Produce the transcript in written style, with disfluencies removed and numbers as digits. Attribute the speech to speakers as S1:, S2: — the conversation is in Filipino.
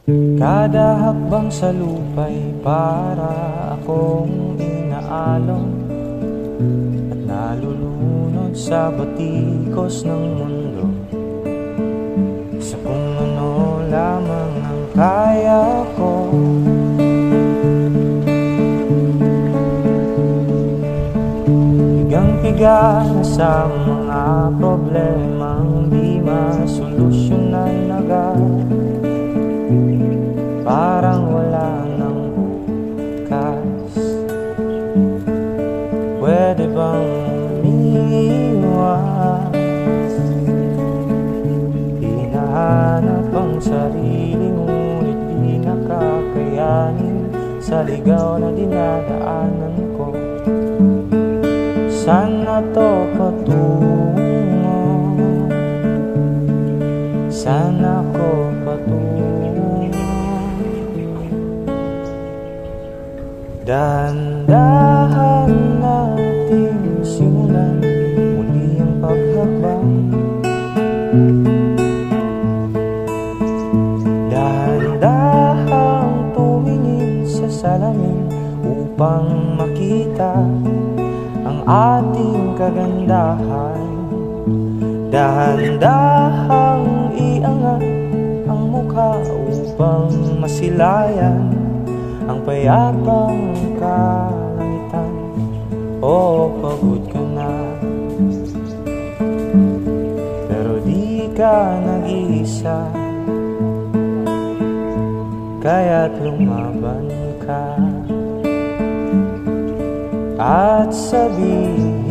S1: Kada hakbang sa lupa'y para akong inaalon at nalulunod sa batikos ng mundo, sa kung ano lamang ang kaya ko. Pigang-piga na sa mga problemang di masolusyonan agad, parang wala nang bukas. Pwede bang umiwas? Hinahanap ang sarili ngunit di nakakayanin sa ligaw na dinadaanan ko. Sana to patungo, sana ko patungo. Dahan-dahan natin simulan muli ang paghakbang. Dahan-dahang tumingin sa salamin upang makita ang ating kagandahan. Dahan-dahang iangat ang mukha upang masilayan ang payapang kalangitan. O pagod ka na, pero di ka nag-iisa, kaya't lumaban ka at sabihin